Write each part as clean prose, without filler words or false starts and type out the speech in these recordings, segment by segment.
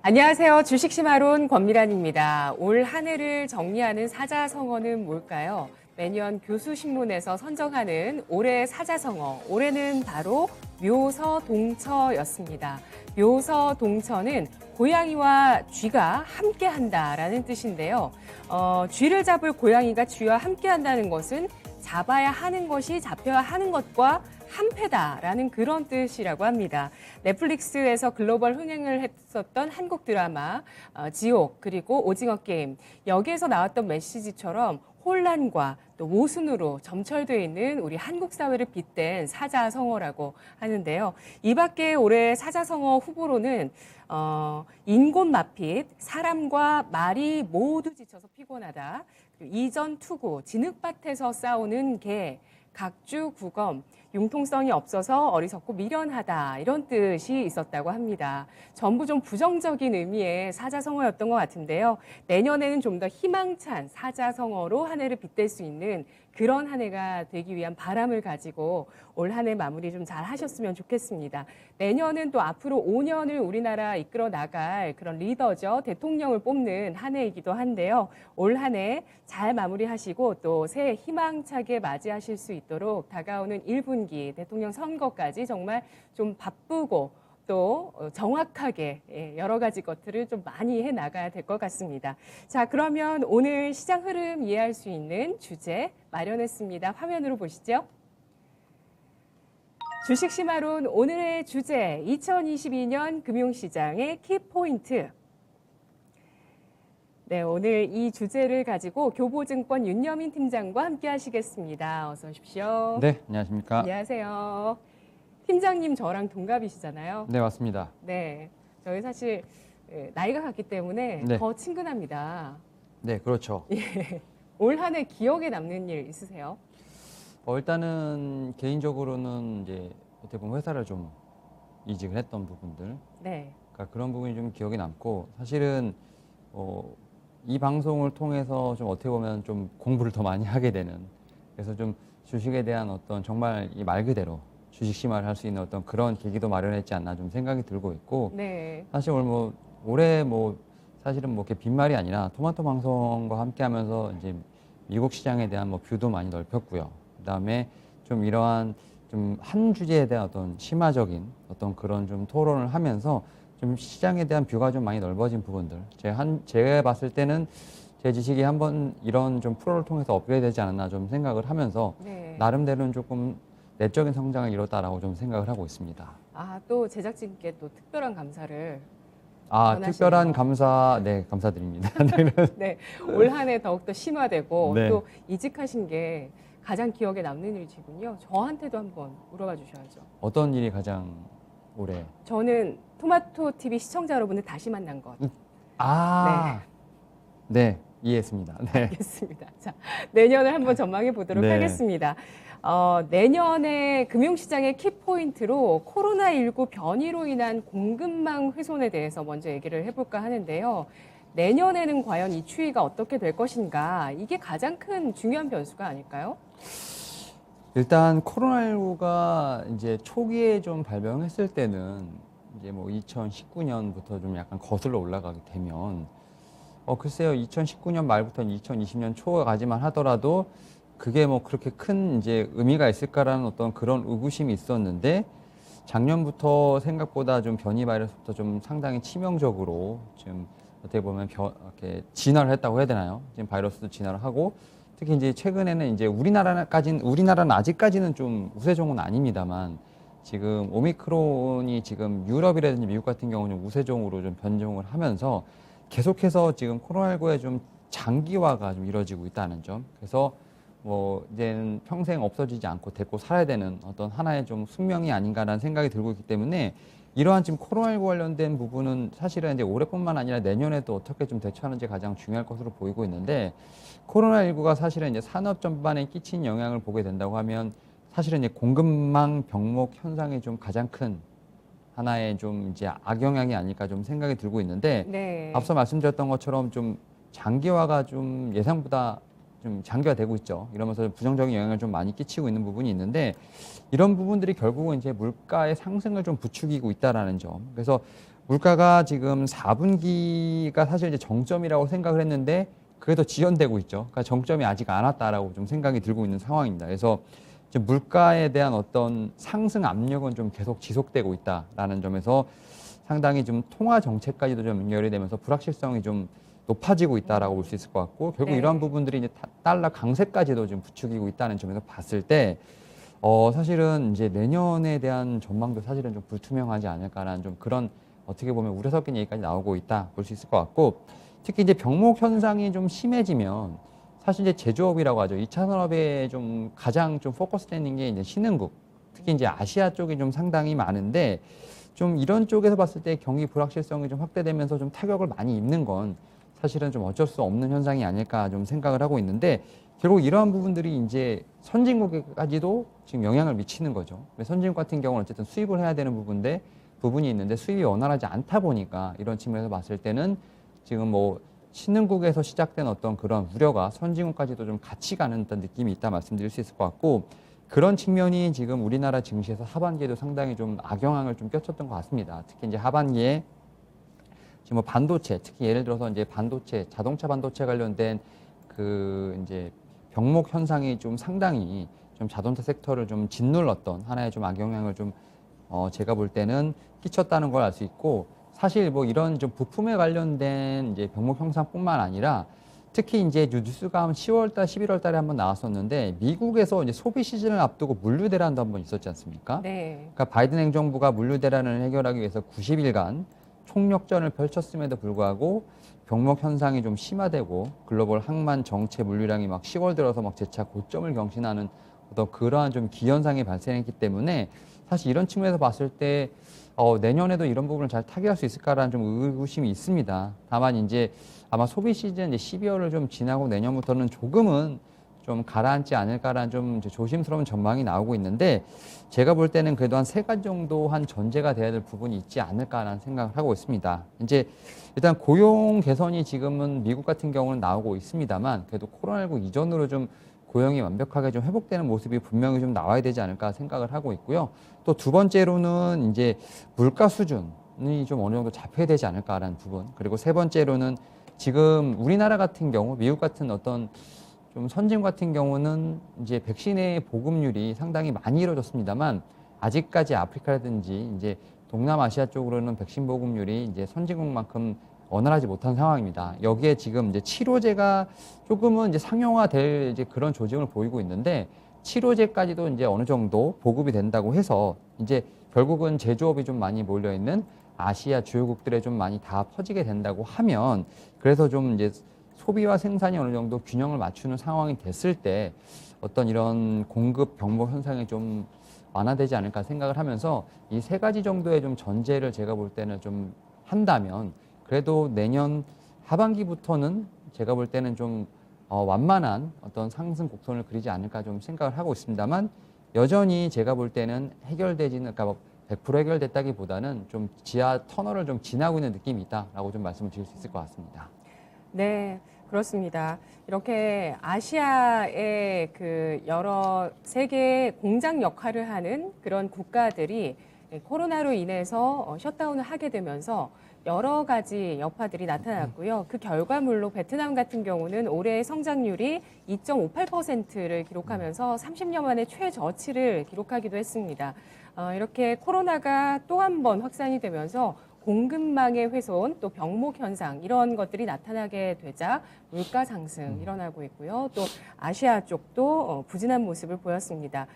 안녕하세요. 주식심화론 권미란입니다. 올 한 해를 정리하는 사자성어는 뭘까요? 매년 교수신문에서 선정하는 올해 사자성어. 올해는 바로 묘서동처였습니다. 묘서동처는 고양이와 쥐가 함께한다라는 뜻인데요. 쥐를 잡을 고양이가 쥐와 함께한다는 것은 잡아야 하는 것이 잡혀야 하는 것과 한패다라는 그런 뜻이라고 합니다. 넷플릭스에서 글로벌 흥행을 했었던 한국 드라마 지옥 그리고 오징어 게임 여기에서 나왔던 메시지처럼 혼란과 또 모순으로 점철되어 있는 우리 한국 사회를 빗댄 사자성어라고 하는데요. 이 밖에 올해 사자성어 후보로는 인곤마핏, 사람과 말이 모두 지쳐서 피곤하다, 그리고 이전투구, 진흙밭에서 싸우는 개, 각주구검, 융통성이 없어서 어리석고 미련하다 이런 뜻이 있었다고 합니다. 전부 좀 부정적인 의미의 사자성어였던 것 같은데요. 내년에는 좀 더 희망찬 사자성어로 한 해를 빗댈 수 있는 그런 한 해가 되기 위한 바람을 가지고 올 한 해 마무리 좀 잘 하셨으면 좋겠습니다. 내년은 또 앞으로 5년을 우리나라 이끌어 나갈 그런 리더죠. 대통령을 뽑는 한 해이기도 한데요. 올 한 해 잘 마무리하시고 또 새해 희망차게 맞이하실 수 있도록 다가오는 1분기 대통령 선거까지 정말 좀 바쁘고 또 정확하게 여러 가지 것들을 좀 많이 해 나가야 될 것 같습니다. 자, 그러면 오늘 시장 흐름 이해할 수 있는 주제 마련했습니다. 화면으로 보시죠. 주식심화론 오늘의 주제 2022년 금융시장의 키포인트. 네, 오늘 이 주제를 가지고 교보증권 윤여민 팀장과 함께 하시겠습니다. 어서 오십시오. 네, 안녕하십니까. 안녕하세요. 팀장님 저랑 동갑이시잖아요. 네, 맞습니다. 네, 저희 사실 나이가 같기 때문에 네. 더 친근합니다. 네, 그렇죠. 올 한 해 기억에 남는 일 있으세요? 일단은 개인적으로는 이제 어떻게 보면 회사를 좀 이직을 했던 부분들, 네, 그러니까 그런 부분이 좀 기억에 남고, 사실은 이 방송을 통해서 좀 어떻게 보면 좀 공부를 더 많이 하게 되는, 그래서 좀 주식에 대한 어떤 정말 이 말 그대로 주식 심화를 할 수 있는 어떤 그런 계기도 마련했지 않나 좀 생각이 들고 있고, 네, 사실 올해 사실은 이렇게 빈말이 아니라 토마토 방송과 함께 하면서 이제 미국 시장에 대한 뷰도 많이 넓혔고요. 그다음에 좀 이러한 좀 한 주제에 대한 어떤 심화적인 어떤 그런 좀 토론을 하면서 좀 시장에 대한 뷰가 좀 많이 넓어진 부분들. 제가 봤을 때는 제 지식이 한번 이런 좀 프로를 통해서 업그레이드 되지 않았나 좀 생각을 하면서 네. 나름대로는 조금 내적인 성장을 이뤘다라고 좀 생각을 하고 있습니다. 아, 또 제작진께 또 특별한 감사를 특별한 전하시네요. 감사, 네, 감사드립니다. 네, 올 한 해 더욱더 심화되고 네. 또 이직하신 게 가장 기억에 남는 일이시군요. 저한테도 한번 물어봐 주셔야죠. 어떤 일이 가장 올해? 저는 토마토 TV 시청자 여러분을 다시 만난 것. 네, 이해했습니다. 네. 알겠습니다. 자, 내년을 한번 전망해 보도록 네. 하겠습니다. 내년에 금융시장의 키포인트로 코로나19 변이로 인한 공급망 훼손에 대해서 먼저 얘기를 해볼까 하는데요. 내년에는 과연 이 추이가 어떻게 될 것인가? 이게 가장 큰 중요한 변수가 아닐까요? 일단 코로나19가 이제 초기에 좀 발병했을 때는 이제 2019년부터 좀 약간 거슬러 올라가게 되면 글쎄요, 2019년 말부터 2020년 초까지만 하더라도 그게 그렇게 큰 이제 의미가 있을까라는 어떤 그런 의구심이 있었는데, 작년부터 생각보다 좀 변이 바이러스부터 좀 상당히 치명적으로 지금 어떻게 보면 이렇게 진화를 했다고 해야 되나요? 지금 바이러스도 진화를 하고, 특히 이제 최근에는 이제 우리나라는 아직까지는 좀 우세종은 아닙니다만, 지금 오미크론이 지금 유럽이라든지 미국 같은 경우는 우세종으로 좀 변종을 하면서 계속해서 지금 코로나19의 좀 장기화가 좀 이루어지고 있다는 점. 그래서 이제는 평생 없어지지 않고 데리고 살아야 되는 어떤 하나의 좀 숙명이 아닌가라는 생각이 들고 있기 때문에, 이러한 지금 코로나19 관련된 부분은 사실은 이제 올해뿐만 아니라 내년에도 어떻게 좀 대처하는지 가장 중요할 것으로 보이고 있는데, 코로나19가 사실은 이제 산업 전반에 끼친 영향을 보게 된다고 하면 사실은 이제 공급망 병목 현상이 좀 가장 큰 하나의 좀 이제 악영향이 아닐까 좀 생각이 들고 있는데, 네. 앞서 말씀드렸던 것처럼 좀 장기화가 좀 예상보다 좀 장기화되고 있죠. 이러면서 부정적인 영향을 좀 많이 끼치고 있는 부분이 있는데, 이런 부분들이 결국은 이제 물가의 상승을 좀 부추기고 있다라는 점. 그래서 물가가 지금 4분기가 사실 이제 정점이라고 생각을 했는데 그게 더 지연되고 있죠. 그러니까 정점이 아직 안 왔다라고 좀 생각이 들고 있는 상황입니다. 그래서 지금 물가에 대한 어떤 상승 압력은 좀 계속 지속되고 있다라는 점에서 상당히 좀 통화 정책까지도 좀 연결이 되면서 불확실성이 좀 높아지고 있다라고 볼 수 있을 것 같고 결국 네. 이러한 부분들이 이제 달러 강세까지도 좀 부추기고 있다는 점에서 봤을 때 사실은 이제 내년에 대한 전망도 사실은 좀 불투명하지 않을까라는 좀 그런 어떻게 보면 우려 섞인 얘기까지 나오고 있다 볼 수 있을 것 같고 특히 이제 병목 현상이 좀 심해지면 사실 이제 제조업이라고 하죠. 2차 산업에 좀 가장 좀 포커스되어 있는 게 이제 신흥국 특히 이제 아시아 쪽이 좀 상당히 많은데 좀 이런 쪽에서 봤을 때 경기 불확실성이 좀 확대되면서 좀 타격을 많이 입는 건 사실은 좀 어쩔 수 없는 현상이 아닐까 좀 생각을 하고 있는데 결국 이러한 부분들이 이제 선진국에까지도 지금 영향을 미치는 거죠. 선진국 같은 경우는 어쨌든 수입을 해야 되는 부분이 있는데 수입이 원활하지 않다 보니까 이런 측면에서 봤을 때는 지금 뭐 신흥국에서 시작된 어떤 그런 우려가 선진국까지도 좀 같이 가는 어떤 느낌이 있다 말씀드릴 수 있을 것 같고 그런 측면이 지금 우리나라 증시에서 하반기에도 상당히 좀 악영향을 좀 끼쳤던 것 같습니다. 특히 이제 하반기에 지금 뭐 반도체, 특히 예를 들어서 이제 반도체, 자동차 반도체 관련된 그 이제 병목 현상이 좀 상당히 좀 자동차 섹터를 좀 짓눌렀던 하나의 좀 악영향을 좀 제가 볼 때는 끼쳤다는 걸 알 수 있고 사실 뭐 이런 좀 부품에 관련된 이제 병목 현상뿐만 아니라 특히 이제 뉴스가 한 10월달, 11월달에 한번 나왔었는데 미국에서 이제 소비 시즌을 앞두고 물류 대란도 한번 있었지 않습니까? 네. 그러니까 바이든 행정부가 물류 대란을 해결하기 위해서 90일간 총력전을 펼쳤음에도 불구하고 병목 현상이 좀 심화되고 글로벌 항만 정체 물류량이 막 10월 들어서 막 재차 고점을 경신하는 어떤 그러한 좀 기현상이 발생했기 때문에 사실 이런 측면에서 봤을 때 내년에도 이런 부분을 잘 타개할 수 있을까라는 좀 의구심이 있습니다. 다만 이제 아마 소비 시즌 이제 12월을 좀 지나고 내년부터는 조금은 좀 가라앉지 않을까라는 좀 이제 조심스러운 전망이 나오고 있는데 제가 볼 때는 그래도 한 3가지 정도 한 전제가 돼야 될 부분이 있지 않을까라는 생각을 하고 있습니다. 이제 일단 고용 개선이 지금은 미국 같은 경우는 나오고 있습니다만 그래도 코로나19 이전으로 좀 고용이 완벽하게 좀 회복되는 모습이 분명히 좀 나와야 되지 않을까 생각을 하고 있고요. 또 두 번째로는 이제 물가 수준이 좀 어느 정도 잡혀야 되지 않을까라는 부분. 그리고 세 번째로는 지금 우리나라 같은 경우 미국 같은 어떤 좀 선진 같은 경우는 이제 백신의 보급률이 상당히 많이 이루어졌습니다만 아직까지 아프리카라든지 이제 동남아시아 쪽으로는 백신 보급률이 이제 선진국만큼 원활하지 못한 상황입니다. 여기에 지금 이제 치료제가 조금은 이제 상용화될 이제 그런 조짐을 보이고 있는데 치료제까지도 이제 어느 정도 보급이 된다고 해서 이제 결국은 제조업이 좀 많이 몰려 있는 아시아 주요국들에 좀 많이 다 퍼지게 된다고 하면 그래서 좀 이제 소비와 생산이 어느 정도 균형을 맞추는 상황이 됐을 때 어떤 이런 공급 병목 현상이 좀 완화되지 않을까 생각을 하면서 이 3가지 정도의 좀 전제를 제가 볼 때는 좀 한다면 그래도 내년 하반기부터는 제가 볼 때는 좀 완만한 어떤 상승 곡선을 그리지 않을까 좀 생각을 하고 있습니다만 여전히 제가 볼 때는 해결되지는 그러니까 100% 해결됐다기보다는 좀 지하 터널을 좀 지나고 있는 느낌이 있다라고 좀 말씀을 드릴 수 있을 것 같습니다. 네, 그렇습니다. 이렇게 아시아의 그 여러 세계의 공장 역할을 하는 그런 국가들이 코로나로 인해서 셧다운을 하게 되면서 여러 가지 여파들이 나타났고요. 그 결과물로 베트남 같은 경우는 올해 성장률이 2.58%를 기록하면서 30년 만에 최저치를 기록하기도 했습니다. 이렇게 코로나가 또 한 번 확산이 되면서 공급망의 훼손, 또 병목 현상 이런 것들이 나타나게 되자 물가 상승 일어나고 있고요. 또 아시아 쪽도 부진한 모습을 보였습니다.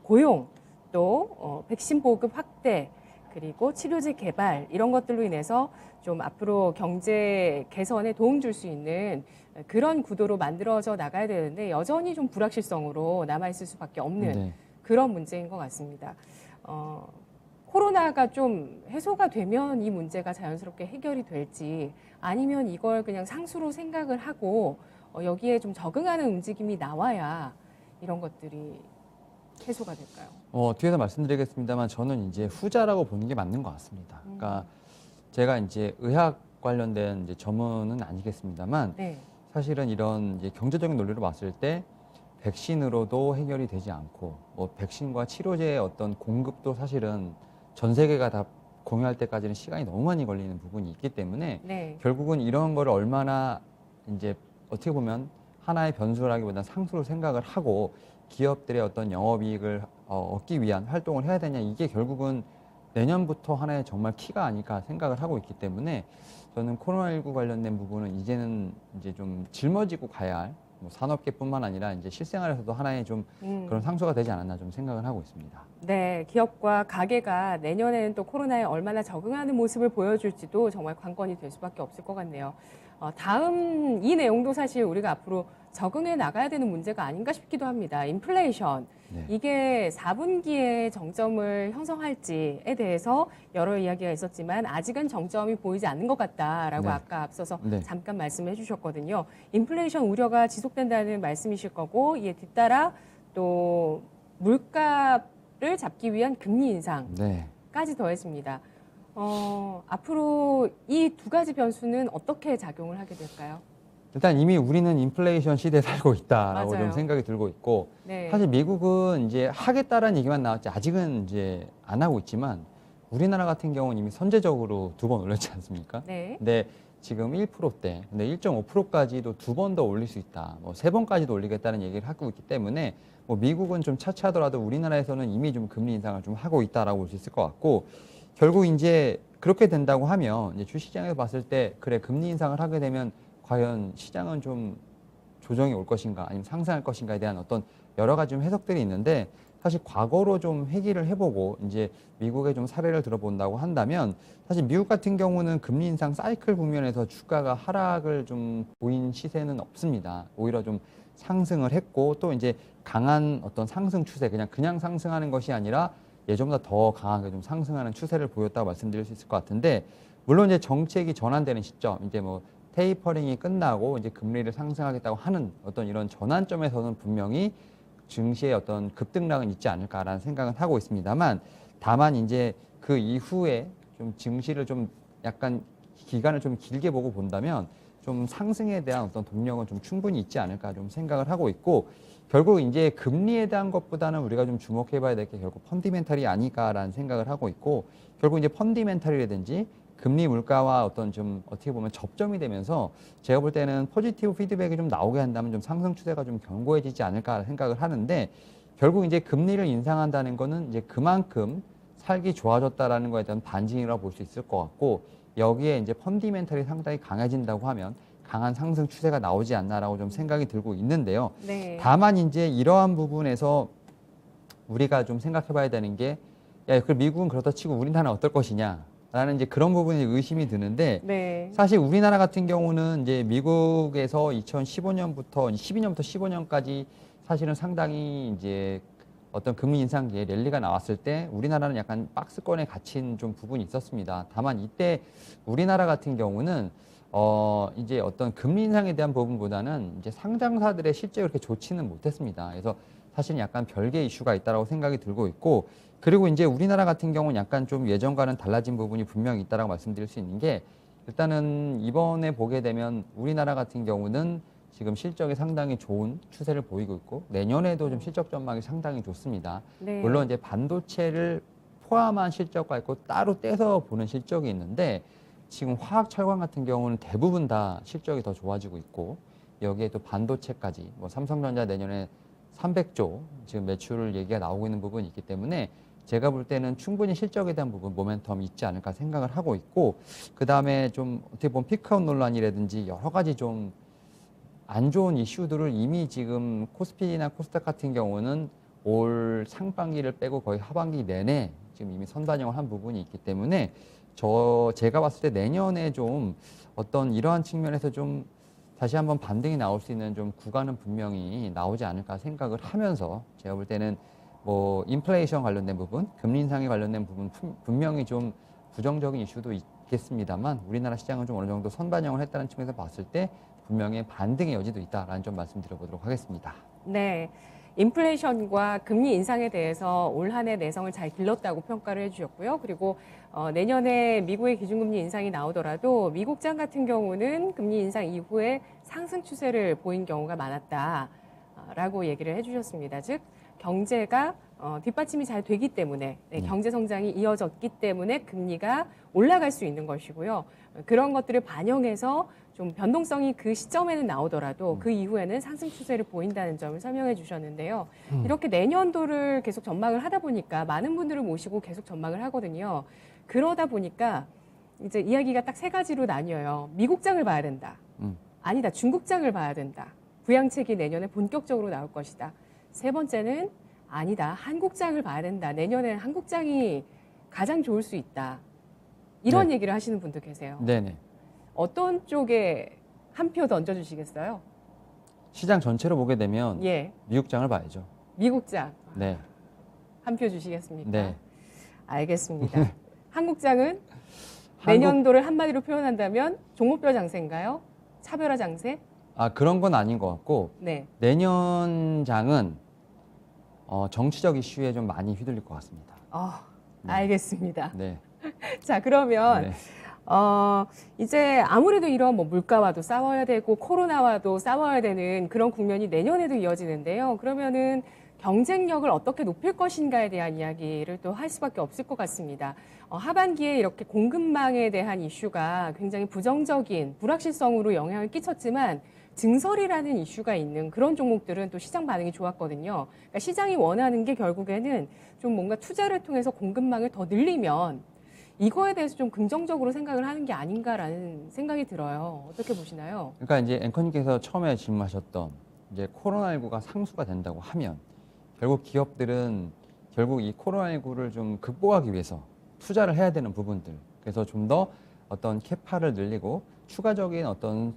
고용, 또 백신 보급 확대, 그리고 치료제 개발 이런 것들로 인해서 좀 앞으로 경제 개선에 도움 줄 수 있는 그런 구도로 만들어져 나가야 되는데 여전히 좀 불확실성으로 남아있을 수밖에 없는 네. 그런 문제인 것 같습니다. 코로나가 좀 해소가 되면 이 문제가 자연스럽게 해결이 될지 아니면 이걸 그냥 상수로 생각을 하고 여기에 좀 적응하는 움직임이 나와야 이런 것들이 해소가 될까요? 뒤에서 말씀드리겠습니다만 저는 이제 후자라고 보는 게 맞는 것 같습니다. 그러니까 제가 이제 의학 관련된 이제 전문은 아니겠습니다만 네. 사실은 이런 이제 경제적인 논리로 봤을 때 백신으로도 해결이 되지 않고 뭐 백신과 치료제의 어떤 공급도 사실은 전 세계가 다 공유할 때까지는 시간이 너무 많이 걸리는 부분이 있기 때문에 네. 결국은 이런 거를 얼마나 이제 어떻게 보면 하나의 변수라기보다는 상수로 생각을 하고 기업들의 어떤 영업이익을 얻기 위한 활동을 해야 되냐, 이게 결국은 내년부터 하나의 정말 키가 아닐까 생각을 하고 있기 때문에 저는 코로나19 관련된 부분은 이제는 이제 좀 짊어지고 가야 할 뭐 산업계뿐만 아니라 이제 실생활에서도 하나의 좀 그런 상수가 되지 않았나 좀 생각을 하고 있습니다. 네, 기업과 가게가 내년에는 또 코로나에 얼마나 적응하는 모습을 보여줄지도 정말 관건이 될 수밖에 없을 것 같네요. 다음 이 내용도 사실 우리가 앞으로 적응해 나가야 되는 문제가 아닌가 싶기도 합니다. 인플레이션. 네. 이게 4분기에 정점을 형성할지에 대해서 여러 이야기가 있었지만 아직은 정점이 보이지 않는 것 같다라고 네. 아까 앞서서 네. 잠깐 말씀해 주셨거든요. 인플레이션 우려가 지속된다는 말씀이실 거고 이에 뒤따라 또 물가를 잡기 위한 금리 인상까지 네. 더했습니다. 앞으로 이 두 가지 변수는 어떻게 작용을 하게 될까요? 일단 이미 우리는 인플레이션 시대에 살고 있다라고 맞아요. 좀 생각이 들고 있고, 네. 사실 미국은 이제 하겠다라는 얘기만 나왔지 아직은 이제 안 하고 있지만 우리나라 같은 경우는 이미 선제적으로 2번 올렸지 않습니까? 네. 근데 지금 1%대, 근데 1.5%까지도 2번 더 올릴 수 있다. 뭐 3번까지도 올리겠다는 얘기를 하고 있기 때문에 뭐 미국은 좀 차치하더라도 우리나라에서는 이미 좀 금리 인상을 좀 하고 있다라고 볼 수 있을 것 같고, 결국 이제 그렇게 된다고 하면 이제 주시장에서 봤을 때 그래 금리 인상을 하게 되면 과연 시장은 좀 조정이 올 것인가 아니면 상승할 것인가에 대한 어떤 여러 가지 좀 해석들이 있는데, 사실 과거로 좀 회귀를 해보고 이제 미국의 좀 사례를 들어본다고 한다면 사실 미국 같은 경우는 금리 인상 사이클 국면에서 주가가 하락을 좀 보인 시세는 없습니다. 오히려 좀 상승을 했고, 또 이제 강한 어떤 상승 추세, 그냥 상승하는 것이 아니라 예전보다 더 강하게 좀 상승하는 추세를 보였다고 말씀드릴 수 있을 것 같은데, 물론 이제 정책이 전환되는 시점, 이제 뭐 테이퍼링이 끝나고 이제 금리를 상승하겠다고 하는 어떤 이런 전환점에서는 분명히 증시의 어떤 급등락은 있지 않을까라는 생각은 하고 있습니다만, 다만 이제 그 이후에 좀 증시를 좀 약간 기간을 좀 길게 보고 본다면 좀 상승에 대한 어떤 동력은 좀 충분히 있지 않을까 좀 생각을 하고 있고, 결국 이제 금리에 대한 것보다는 우리가 좀 주목해 봐야 될 게 결국 펀디멘탈이 아닐까라는 생각을 하고 있고, 결국 이제 펀디멘탈이라든지 금리 물가와 어떤 좀 어떻게 보면 접점이 되면서 제가 볼 때는 포지티브 피드백이 좀 나오게 한다면 좀 상승 추세가 좀 견고해지지 않을까 생각을 하는데, 결국 이제 금리를 인상한다는 거는 이제 그만큼 살기 좋아졌다라는 거에 대한 반증이라고 볼 수 있을 것 같고, 여기에 이제 펀디멘탈이 상당히 강해진다고 하면 강한 상승 추세가 나오지 않나라고 좀 생각이 들고 있는데요. 네. 다만 이제 이러한 부분에서 우리가 좀 생각해 봐야 되는 게, 야, 그 미국은 그렇다 치고 우리나라는 어떨 것이냐 라는 이제 그런 부분에 의심이 드는데, 네. 사실 우리나라 같은 경우는 이제 미국에서 2015년부터 12년부터 15년까지 사실은 상당히 이제 어떤 금리 인상기에 랠리가 나왔을 때 우리나라는 약간 박스권에 갇힌 좀 부분이 있었습니다. 다만 이때 우리나라 같은 경우는 이제 어떤 금리 인상에 대한 부분보다는 이제 상장사들의 실제 그렇게 좋지는 못했습니다. 그래서 사실은 약간 별개 이슈가 있다라고 생각이 들고 있고, 그리고 이제 우리나라 같은 경우는 약간 좀 예전과는 달라진 부분이 분명히 있다라고 말씀드릴 수 있는 게, 일단은 이번에 보게 되면 우리나라 같은 경우는 지금 실적이 상당히 좋은 추세를 보이고 있고 내년에도 좀 실적 전망이 상당히 좋습니다. 네. 물론 이제 반도체를 포함한 실적과 있고 따로 떼서 보는 실적이 있는데, 지금 화학 철강 같은 경우는 대부분 다 실적이 더 좋아지고 있고, 여기에 또 반도체까지 뭐 삼성전자 내년에 300조 지금 매출 얘기가 나오고 있는 부분이 있기 때문에 제가 볼 때는 충분히 실적에 대한 부분 모멘텀이 있지 않을까 생각을 하고 있고, 그 다음에 좀 어떻게 보면 피크아웃 논란이라든지 여러 가지 좀 안 좋은 이슈들을 이미 지금 코스피나 코스닥 같은 경우는 올 상반기를 빼고 거의 하반기 내내 지금 이미 선반영을 한 부분이 있기 때문에 제가 봤을 때 내년에 좀 어떤 이러한 측면에서 좀 다시 한번 반등이 나올 수 있는 좀 구간은 분명히 나오지 않을까 생각을 하면서, 제가 볼 때는 뭐 인플레이션 관련된 부분, 금리 인상에 관련된 부분 분명히 좀 부정적인 이슈도 있겠습니다만 우리나라 시장은 좀 어느 정도 선반영을 했다는 측면에서 봤을 때 분명히 반등의 여지도 있다라는 점 말씀드려보도록 하겠습니다. 네. 인플레이션과 금리 인상에 대해서 올 한 해 내성을 잘 길렀다고 평가를 해주셨고요. 그리고 내년에 미국의 기준금리 인상이 나오더라도 미국장 같은 경우는 금리 인상 이후에 상승 추세를 보인 경우가 많았다라고 얘기를 해주셨습니다. 즉 경제가 뒷받침이 잘 되기 때문에 경제 성장이 이어졌기 때문에 금리가 올라갈 수 있는 것이고요. 그런 것들을 반영해서 좀 변동성이 그 시점에는 나오더라도 그 이후에는 상승 추세를 보인다는 점을 설명해 주셨는데요. 이렇게 내년도를 계속 전망을 하다 보니까 많은 분들을 모시고 계속 전망을 하거든요. 그러다 보니까 이제 이야기가 딱 세 가지로 나뉘어요. 미국장을 봐야 된다. 아니다. 중국장을 봐야 된다. 부양책이 내년에 본격적으로 나올 것이다. 세 번째는 아니다. 한국장을 봐야 된다. 내년에는 한국장이 가장 좋을 수 있다. 이런 네. 얘기를 하시는 분도 계세요. 네네. 어떤 쪽에 한 표 던져주시겠어요? 시장 전체로 보게 되면 예, 미국장을 봐야죠. 미국장 네. 한 표 주시겠습니까? 네. 알겠습니다. 한국장은 한국- 내년도를 한마디로 표현한다면 종목별 장세인가요? 차별화 장세? 그런 건 아닌 것 같고 네. 내년장은 정치적 이슈에 좀 많이 휘둘릴 것 같습니다. 네. 알겠습니다. 네. 자, 그러면 네. 이제 아무래도 이런 뭐 물가와도 싸워야 되고 코로나와도 싸워야 되는 그런 국면이 내년에도 이어지는데요. 그러면은 경쟁력을 어떻게 높일 것인가에 대한 이야기를 또 할 수밖에 없을 것 같습니다. 하반기에 이렇게 공급망에 대한 이슈가 굉장히 부정적인 불확실성으로 영향을 끼쳤지만 증설이라는 이슈가 있는 그런 종목들은 또 시장 반응이 좋았거든요. 그러니까 시장이 원하는 게 결국에는 좀 뭔가 투자를 통해서 공급망을 더 늘리면 이거에 대해서 좀 긍정적으로 생각을 하는 게 아닌가라는 생각이 들어요. 어떻게 보시나요? 그러니까 이제 앵커님께서 처음에 질문하셨던 이제 코로나19가 상수가 된다고 하면 결국 기업들은 결국 이 코로나19를 좀 극복하기 위해서 투자를 해야 되는 부분들. 그래서 좀 더 어떤 캐파를 늘리고 추가적인 어떤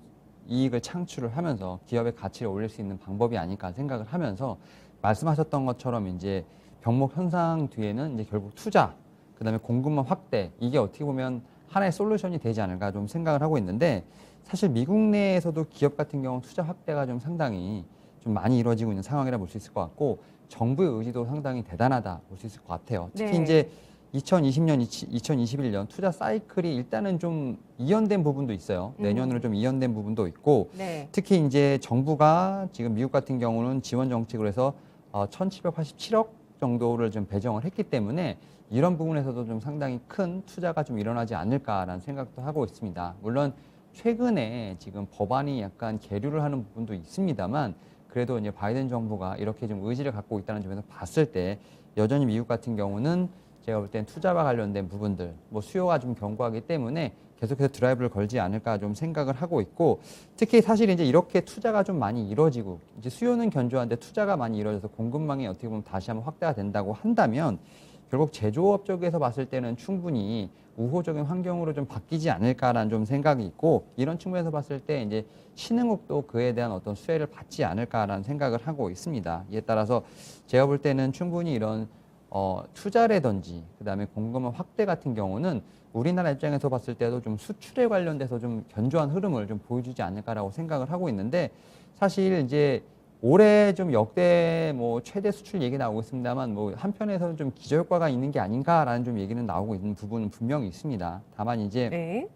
이익을 창출을 하면서 기업의 가치를 올릴 수 있는 방법이 아닐까 생각을 하면서 말씀하셨던 것처럼 이제 병목 현상 뒤에는 이제 결국 투자, 그다음에 공급망 확대, 이게 어떻게 보면 하나의 솔루션이 되지 않을까 좀 생각을 하고 있는데, 사실 미국 내에서도 기업 같은 경우 투자 확대가 좀 상당히 좀 많이 이루어지고 있는 상황이라 볼 수 있을 것 같고, 정부의 의지도 상당히 대단하다 볼 수 있을 것 같아요. 특히 네. 이제 2020년, 2021년 투자 사이클이 일단은 좀 이연된 부분도 있어요. 내년으로 좀 이연된 부분도 있고, 네. 특히 이제 정부가 지금 미국 같은 경우는 지원 정책으로 해서 1,787억 정도를 좀 배정을 했기 때문에 이런 부분에서도 좀 상당히 큰 투자가 좀 일어나지 않을까라는 생각도 하고 있습니다. 물론 최근에 지금 법안이 약간 계류를 하는 부분도 있습니다만, 그래도 이제 바이든 정부가 이렇게 좀 의지를 갖고 있다는 점에서 봤을 때 여전히 미국 같은 경우는 제가 볼 땐 투자와 관련된 부분들, 뭐 수요가 좀 견고하기 때문에 계속해서 드라이브를 걸지 않을까 좀 생각을 하고 있고, 특히 사실 이제 이렇게 투자가 좀 많이 이루어지고 이제 수요는 견조한데 투자가 많이 이루어져서 공급망이 어떻게 보면 다시 한번 확대가 된다고 한다면 결국 제조업 쪽에서 봤을 때는 충분히 우호적인 환경으로 좀 바뀌지 않을까라는 좀 생각이 있고, 이런 측면에서 봤을 때 이제 신흥국도 그에 대한 어떤 수혜를 받지 않을까라는 생각을 하고 있습니다. 이에 따라서 제가 볼 때는 충분히 이런 투자라든지 그다음에 공급망 확대 같은 경우는 우리나라 입장에서 봤을 때도 좀 수출에 관련돼서 좀 견조한 흐름을 좀 보여주지 않을까라고 생각을 하고 있는데, 사실 이제 올해 좀 역대 뭐 최대 수출 얘기 나오고 있습니다만, 뭐 한편에서는 좀 기저효과가 있는 게 아닌가라는 좀 얘기는 나오고 있는 부분은 분명히 있습니다. 다만 이제 네.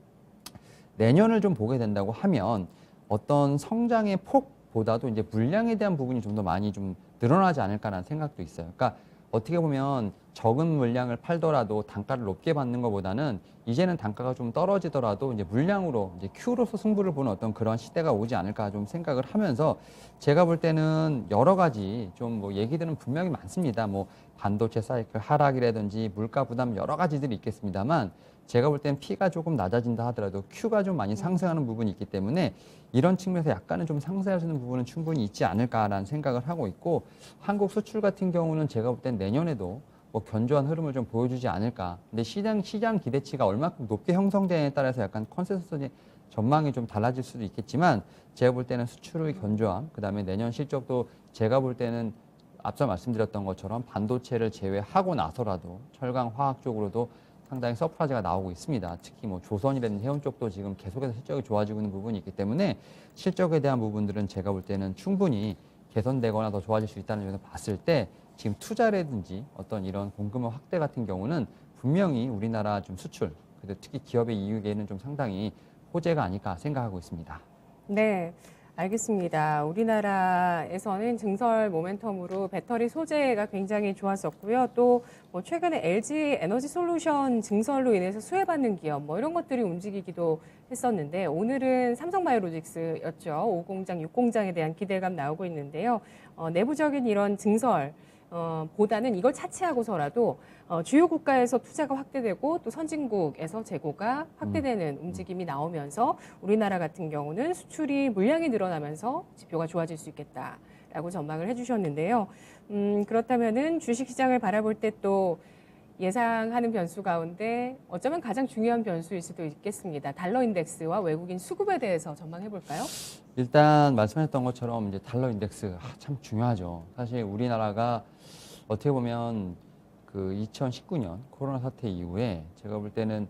내년을 좀 보게 된다고 하면 어떤 성장의 폭보다도 이제 물량에 대한 부분이 좀 더 많이 좀 늘어나지 않을까라는 생각도 있어요. 그러니까 어떻게 보면 적은 물량을 팔더라도 단가를 높게 받는 것보다는 이제는 단가가 좀 떨어지더라도 이제 물량으로 이제 Q로서 승부를 보는 어떤 그런 시대가 오지 않을까 좀 생각을 하면서, 제가 볼 때는 여러 가지 좀 뭐 얘기들은 분명히 많습니다. 뭐 반도체 사이클 하락이라든지 물가 부담 여러 가지들이 있겠습니다만, 제가 볼 때는 P가 조금 낮아진다 하더라도 Q가 좀 많이 상승하는 부분이 있기 때문에 이런 측면에서 약간은 좀 상쇄할 수 있는 부분은 충분히 있지 않을까라는 생각을 하고 있고, 한국 수출 같은 경우는 제가 볼 땐 내년에도 뭐 견조한 흐름을 좀 보여주지 않을까. 근데 시장 기대치가 얼마큼 높게 형성되느냐에 따라서 약간 컨센서스 전망이 좀 달라질 수도 있겠지만, 제가 볼 때는 수출의 견조함, 그다음에 내년 실적도 제가 볼 때는 앞서 말씀드렸던 것처럼 반도체를 제외하고 나서라도 철강, 화학 쪽으로도 상당히 서프라이즈가 나오고 있습니다. 특히 뭐 조선이라든지 해운 쪽도 지금 계속해서 실적이 좋아지고 있는 부분이 있기 때문에 실적에 대한 부분들은 제가 볼 때는 충분히 개선되거나 더 좋아질 수 있다는 점에서 봤을 때 지금 투자라든지 어떤 이런 공급망 확대 같은 경우는 분명히 우리나라 좀 수출, 그리고 특히 기업의 이익에는 좀 상당히 호재가 아닐까 생각하고 있습니다. 네. 알겠습니다. 우리나라에서는 증설 모멘텀으로 배터리 소재가 굉장히 좋았었고요. 또 뭐 최근에 LG 에너지 솔루션 증설로 인해서 수혜받는 기업 뭐 이런 것들이 움직이기도 했었는데 오늘은 삼성바이오로직스였죠. 5공장, 6공장에 대한 기대감 나오고 있는데요. 내부적인 이런 증설 보다는 이걸 차치하고서라도 주요 국가에서 투자가 확대되고 또 선진국에서 재고가 확대되는 움직임이 나오면서 우리나라 같은 경우는 수출이 물량이 늘어나면서 지표가 좋아질 수 있겠다라고 전망을 해주셨는데요. 그렇다면은 주식시장을 바라볼 때 또 예상하는 변수 가운데 어쩌면 가장 중요한 변수일 수도 있겠습니다. 달러 인덱스와 외국인 수급에 대해서 전망해 볼까요? 일단 말씀하셨던 것처럼 이제 달러 인덱스 참 중요하죠. 사실 우리나라가 어떻게 보면 그 2019년 코로나 사태 이후에 제가 볼 때는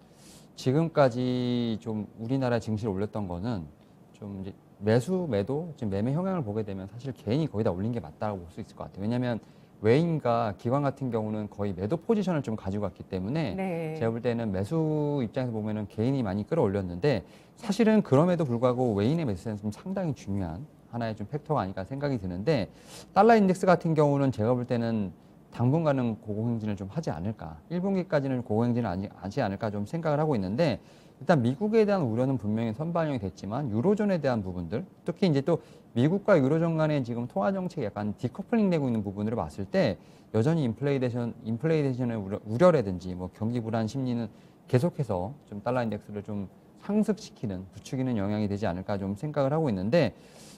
지금까지 좀 우리나라 증시를 올렸던 거는 좀 이제 매도, 지금 매매 영향을 보게 되면 사실 개인이 거의 다 올린 게 맞다고 볼 수 있을 것 같아요. 왜냐하면 외인과 기관 같은 경우는 거의 매도 포지션을 좀 가지고 왔기 때문에 네. 제가 볼 때는 매수 입장에서 보면은 개인이 많이 끌어올렸는데 사실은 그럼에도 불구하고 외인의 매수는 좀 상당히 중요한 하나의 좀 팩터가 아닐까 생각이 드는데 달러 인덱스 같은 경우는 제가 볼 때는 당분간은 고공행진을 좀 하지 않을까 1분기까지는 고공행진을 하지 않을까 좀 생각을 하고 있는데 일단 미국에 대한 우려는 분명히 선반영이 됐지만 유로존에 대한 부분들 특히 이제 또 미국과 유로존 간의 지금 통화 정책이 약간 디커플링 되고 있는 부분으로 봤을 때 여전히 인플레이션의 우려라든지 뭐 경기 불안 심리는 계속해서 좀 달러 인덱스를 좀 상승시키는 부추기는 영향이 되지 않을까 좀 생각을 하고 있는데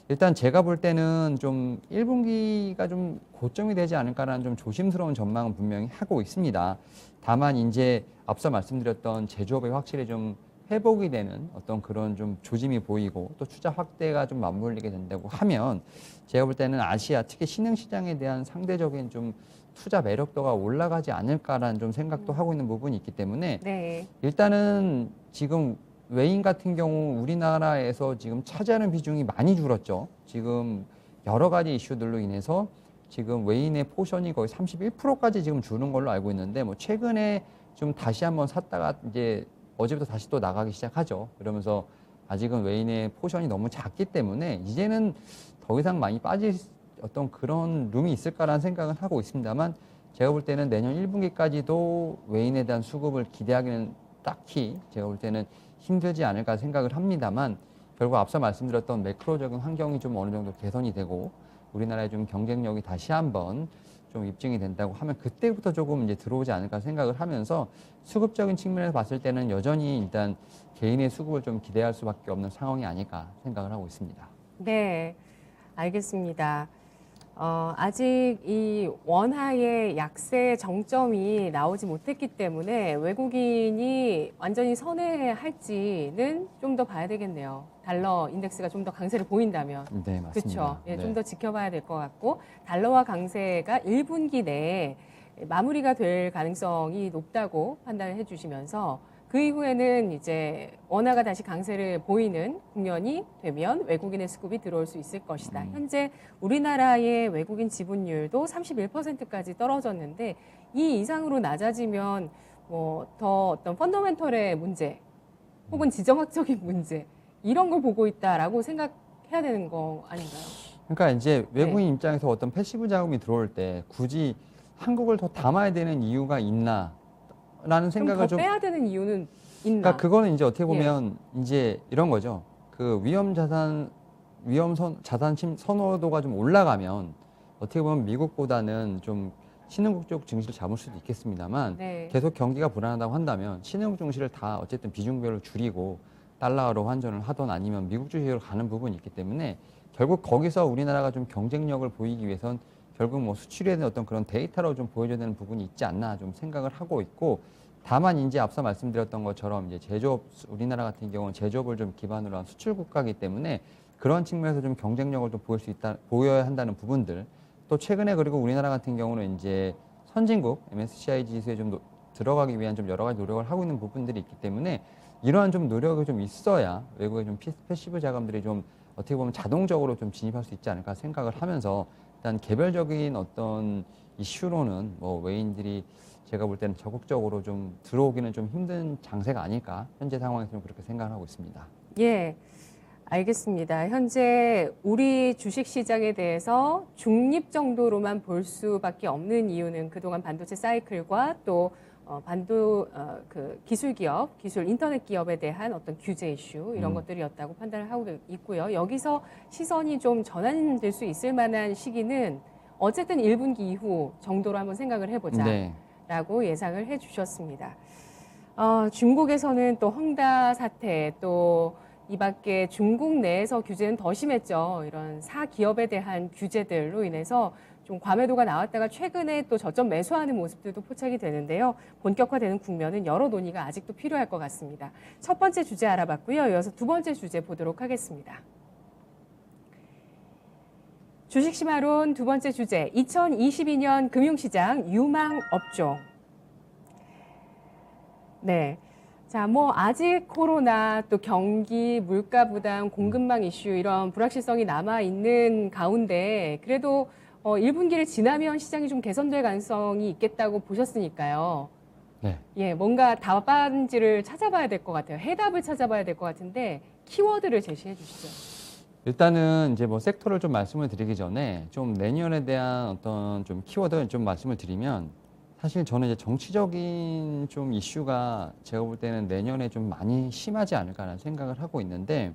일단 제가 볼 때는 좀 1분기가 좀 고점이 되지 않을까라는 좀 조심스러운 전망은 분명히 하고 있습니다. 다만 이제 앞서 말씀드렸던 제조업이 확실히 좀 회복이 되는 어떤 그런 좀 조짐이 보이고 또 투자 확대가 좀 맞물리게 된다고 하면 제가 볼 때는 아시아 특히 신흥시장에 대한 상대적인 좀 투자 매력도가 올라가지 않을까라는 좀 생각도 하고 있는 부분이 있기 때문에 네. 일단은 지금 외인 같은 경우 우리나라에서 지금 차지하는 비중이 많이 줄었죠. 지금 여러 가지 이슈들로 인해서 지금 외인의 포션이 거의 31%까지 지금 주는 걸로 알고 있는데 뭐 최근에 좀 다시 한번 샀다가 이제 어제부터 다시 또 나가기 시작하죠. 그러면서 아직은 외인의 포션이 너무 작기 때문에 이제는 더 이상 많이 빠질 어떤 그런 룸이 있을까라는 생각은 하고 있습니다만 제가 볼 때는 내년 1분기까지도 외인에 대한 수급을 기대하기는 딱히 제가 볼 때는 힘들지 않을까 생각을 합니다만 결국 앞서 말씀드렸던 매크로적인 환경이 좀 어느 정도 개선이 되고 우리나라의 좀 경쟁력이 다시 한번 좀 입증이 된다고 하면 그때부터 조금 이제 들어오지 않을까 생각을 하면서 수급적인 측면에서 봤을 때는 여전히 일단 개인의 수급을 좀 기대할 수밖에 없는 상황이 아닐까 생각을 하고 있습니다. 네. 알겠습니다. 아직 이 원화의 약세 정점이 나오지 못했기 때문에 외국인이 완전히 선회할지는 좀 더 봐야 되겠네요. 달러 인덱스가 좀 더 강세를 보인다면. 네, 맞습니다. 그렇죠. 예, 네. 좀 더 지켜봐야 될 것 같고 달러와 강세가 1분기 내에 마무리가 될 가능성이 높다고 판단을 해주시면서 그 이후에는 이제 원화가 다시 강세를 보이는 국면이 되면 외국인의 수급이 들어올 수 있을 것이다. 현재 우리나라의 외국인 지분율도 31%까지 떨어졌는데 이 이상으로 낮아지면 뭐 더 어떤 펀더멘털의 문제 혹은 지정학적인 문제 이런 걸 보고 있다라고 생각해야 되는 거 아닌가요? 그러니까 이제 외국인 네. 입장에서 어떤 패시브 자금이 들어올 때 굳이 한국을 더 담아야 되는 이유가 있나라는 그럼 생각을 더 좀 빼야 되는 이유는 있나? 그러니까 그거는 이제 어떻게 예. 보면 이제 이런 거죠. 그 자산 선호도가 좀 올라가면 어떻게 보면 미국보다는 좀 신흥국 쪽 증시를 잡을 수도 있겠습니다만 네. 계속 경기가 불안하다고 한다면 신흥국 증시를 다 어쨌든 비중별로 줄이고 달러로 환전을 하던 아니면 미국 주식으로 가는 부분이 있기 때문에 결국 거기서 우리나라가 좀 경쟁력을 보이기 위해선 결국 뭐 수출에 대한 어떤 그런 데이터로 좀 보여줘야 되는 부분이 있지 않나 좀 생각을 하고 있고 다만 이제 앞서 말씀드렸던 것처럼 이제 제조업 우리나라 같은 경우는 제조업을 좀 기반으로 한 수출 국가이기 때문에 그런 측면에서 좀 경쟁력을 좀 보여야 한다는 부분들 또 최근에 그리고 우리나라 같은 경우는 이제 선진국 MSCI 지수에 좀 들어가기 위한 좀 여러 가지 노력을 하고 있는 부분들이 있기 때문에 이러한 좀 노력이 좀 있어야 외국의 좀 패시브 자금들이 좀 어떻게 보면 자동적으로 좀 진입할 수 있지 않을까 생각을 하면서 일단 개별적인 어떤 이슈로는 뭐 외인들이 제가 볼 때는 적극적으로 좀 들어오기는 좀 힘든 장세가 아닐까 현재 상황에서 좀 그렇게 생각을 하고 있습니다. 예. 알겠습니다. 현재 우리 주식시장에 대해서 중립 정도로만 볼 수밖에 없는 이유는 그동안 반도체 사이클과 또 그 기술 기업, 기술 인터넷 기업에 대한 어떤 규제 이슈 이런 것들이었다고 판단을 하고 있고요. 여기서 시선이 좀 전환될 수 있을 만한 시기는 어쨌든 1분기 이후 정도로 한번 생각을 해보자라고 예상을 해주셨습니다. 중국에서는 또 헝다 사태 또 이 밖에 중국 내에서 규제는 더 심했죠. 이런 사기업에 대한 규제들로 인해서 좀 과매도가 나왔다가 최근에 또 저점 매수하는 모습들도 포착이 되는데요. 본격화되는 국면은 여러 논의가 아직도 필요할 것 같습니다. 첫 번째 주제 알아봤고요. 이어서 두 번째 주제 보도록 하겠습니다. 주식심화론 두 번째 주제, 2022년 금융시장 유망 업종. 네. 자, 아직 코로나 또 경기, 물가 부담, 공급망 이슈 이런 불확실성이 남아있는 가운데 그래도 1분기를 지나면 시장이 좀 개선될 가능성이 있겠다고 보셨으니까요. 네. 예, 뭔가 답안지를 찾아봐야 될 것 같아요. 해답을 찾아봐야 될 것 같은데 키워드를 제시해 주시죠. 일단은 이제 뭐 섹터를 좀 말씀을 드리기 전에 좀 내년에 대한 어떤 좀 키워드를 좀 말씀을 드리면 사실 저는 이제 정치적인 좀 이슈가 제가 볼 때는 내년에 좀 많이 심하지 않을까라는 생각을 하고 있는데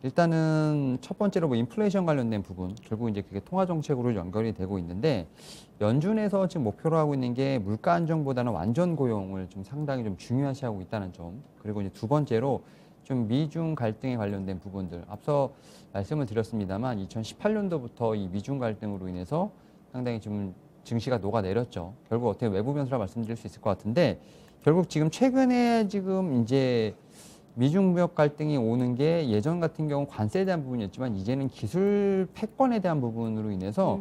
일단은 첫 번째로 뭐 인플레이션 관련된 부분 결국 이제 그게 통화 정책으로 연결이 되고 있는데 연준에서 지금 목표로 하고 있는 게 물가 안정보다는 완전 고용을 좀 상당히 좀 중요시하고 있다는 점 그리고 이제 두 번째로 좀 미중 갈등에 관련된 부분들 앞서 말씀을 드렸습니다만 2018년도부터 이 미중 갈등으로 인해서 상당히 좀 증시가 녹아내렸죠. 결국 어떻게 외부 변수라 말씀드릴 수 있을 것 같은데 결국 지금 최근에 지금 이제 미중 무역 갈등이 오는 게 예전 같은 경우 관세에 대한 부분이었지만 이제는 기술 패권에 대한 부분으로 인해서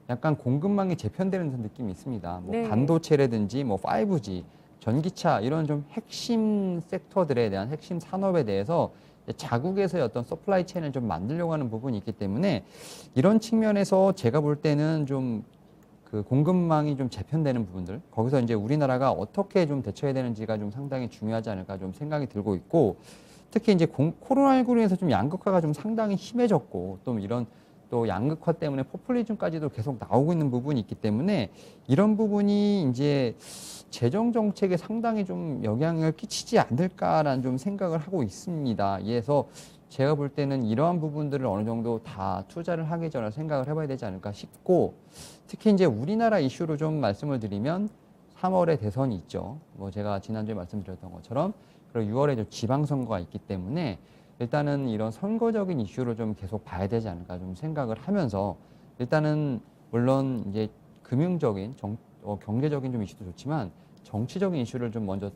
약간 공급망이 재편되는 느낌이 있습니다. 뭐 네. 반도체라든지 뭐 5G, 전기차 이런 좀 핵심 섹터들에 대한 핵심 산업에 대해서 자국에서의 어떤 서플라이 체인을 좀 만들려고 하는 부분이 있기 때문에 이런 측면에서 제가 볼 때는 좀 그 공급망이 좀 재편되는 부분들 거기서 이제 우리나라가 어떻게 좀 대처해야 되는지가 좀 상당히 중요하지 않을까 좀 생각이 들고 있고 특히 이제 코로나19로 인해서 좀 양극화가 좀 상당히 심해졌고 또 이런 또 양극화 때문에 포퓰리즘까지도 계속 나오고 있는 부분이 있기 때문에 이런 부분이 이제 재정 정책에 상당히 좀 영향을 끼치지 않을까라는 좀 생각을 하고 있습니다. 그래서 제가 볼 때는 이러한 부분들을 어느 정도 다 투자를 하기 전에 생각을 해봐야 되지 않을까 싶고 특히 이제 우리나라 이슈로 좀 말씀을 드리면 3월에 대선이 있죠. 뭐 제가 지난주에 말씀드렸던 것처럼 그리고 6월에 좀 지방선거가 있기 때문에 일단은 이런 선거적인 이슈로 좀 계속 봐야 되지 않을까 좀 생각을 하면서 일단은 물론 이제 금융적인 경제적인 좀 이슈도 좋지만 정치적인 이슈를 좀 먼저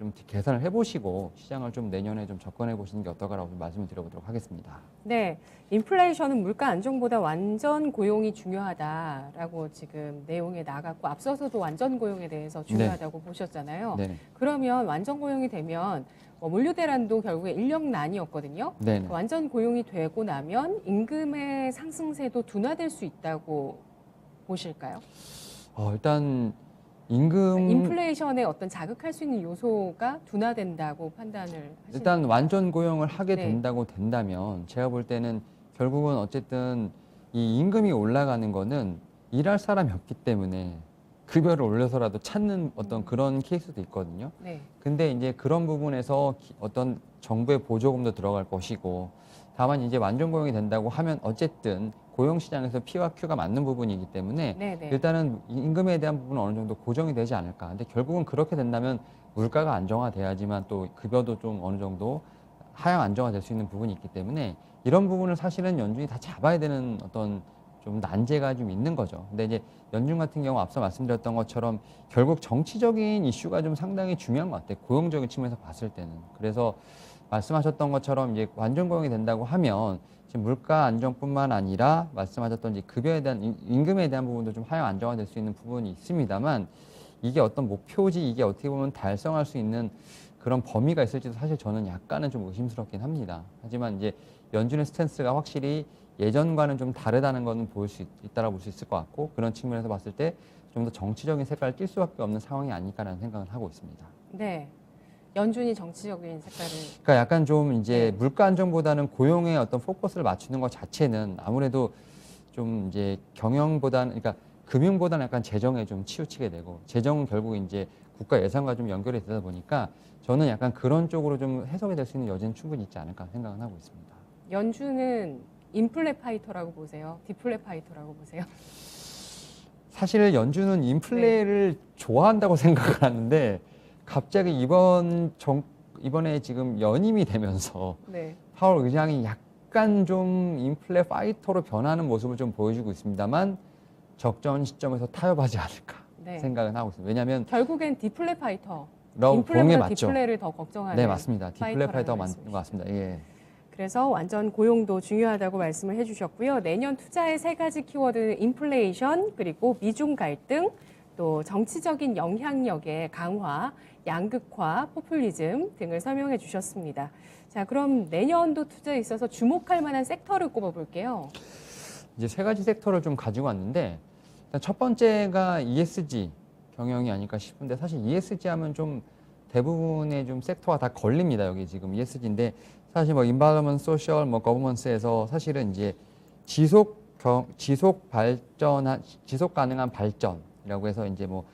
좀 계산을 해보시고 시장을 좀 내년에 좀 접근해 보시는 게 어떨까라고 좀 말씀을 드려보도록 하겠습니다. 네, 인플레이션은 물가 안정보다 완전 고용이 중요하다라고 지금 내용에 나갔고 앞서서도 완전 고용에 대해서 중요하다고 보셨잖아요. 네. 그러면 완전 고용이 되면 물류 대란도 결국에 인력난이었거든요. 네. 완전 고용이 되고 나면 임금의 상승세도 둔화될 수 있다고 보실까요? 일단 임금 인플레이션에 어떤 자극할 수 있는 요소가 둔화된다고 판단을 하시는 일단 완전 고용을 하게 네. 된다고 된다면 제가 볼 때는 결국은 어쨌든 이 임금이 올라가는 거는 일할 사람이 없기 때문에 급여를 올려서라도 찾는 어떤 그런 케이스도 있거든요. 네. 근데 이제 그런 부분에서 어떤 정부의 보조금도 들어갈 것이고 다만 이제 완전 고용이 된다고 하면 어쨌든 고용 시장에서 P와 Q가 맞는 부분이기 때문에 네네. 일단은 임금에 대한 부분은 어느 정도 고정이 되지 않을까. 근데 결국은 그렇게 된다면 물가가 안정화돼야지만 또 급여도 좀 어느 정도 하향 안정화될 수 있는 부분이 있기 때문에 이런 부분을 사실은 연준이 다 잡아야 되는 어떤 좀 난제가 좀 있는 거죠. 근데 이제 연준 같은 경우 앞서 말씀드렸던 것처럼 결국 정치적인 이슈가 좀 상당히 중요한 것 같아요. 고용적인 측면에서 봤을 때는. 그래서 말씀하셨던 것처럼 이제 완전 고용이 된다고 하면 지금 물가 안정뿐만 아니라 말씀하셨던 이제 급여에 대한 임금에 대한 부분도 좀 하향 안정화될 수 있는 부분이 있습니다만 이게 어떤 목표지 이게 어떻게 보면 달성할 수 있는 그런 범위가 있을지도 사실 저는 약간은 좀 의심스럽긴 합니다. 하지만 이제 연준의 스탠스가 확실히 예전과는 좀 다르다는 것은 볼 수 있다라고 볼 수 있을 것 같고 그런 측면에서 봤을 때 좀 더 정치적인 색깔을 띌 수밖에 없는 상황이 아닐까라는 생각을 하고 있습니다. 네. 연준이 정치적인 색깔을 그러니까 약간 좀 이제 네. 물가 안정보다는 고용에 어떤 포커스를 맞추는 것 자체는 아무래도 좀 이제 경영보다는 그러니까 금융보다는 약간 재정에 좀 치우치게 되고 재정은 결국 이제 국가 예산과 좀 연결이 되다 보니까 저는 약간 그런 쪽으로 좀 해석이 될 수 있는 여지는 충분히 있지 않을까 생각은 하고 있습니다. 연준은 인플레 파이터라고 보세요? 디플레 파이터라고 보세요? 사실 연준은 인플레를 좋아한다고 생각을 하는데 갑자기 이번에 지금 연임이 되면서 네. 파월 의장이 약간 좀 인플레 파이터로 변하는 모습을 좀 보여주고 있습니다만 적정 시점에서 타협하지 않을까 네. 생각은 하고 있습니다. 왜냐하면 결국엔 디플레 파이터. 보는 게 인플레보다 맞죠. 디플레를 더 걱정하는 네, 맞습니다. 디플레 파이터라는 파이터가 맞는 말씀이시죠. 것 같습니다. 예. 그래서 완전 고용도 중요하다고 말씀을 해주셨고요. 내년 투자의 세 가지 키워드는 인플레이션, 그리고 미중 갈등, 또 정치적인 영향력의 강화, 양극화, 포퓰리즘 등을 설명해 주셨습니다. 자, 그럼 내년도 투자에 있어서 주목할 만한 섹터를 꼽아볼게요. 이제 세 가지 섹터를 좀 가지고 왔는데 일단 첫 번째가 ESG 경영이 아닐까 싶은데 사실 ESG 하면 좀 대부분의 좀 섹터가 다 걸립니다. 여기 지금 ESG인데 사실 뭐 environment, social, 뭐 governance에서 사실은 이제 지속 가능한 발전이라고 해서 이제 뭐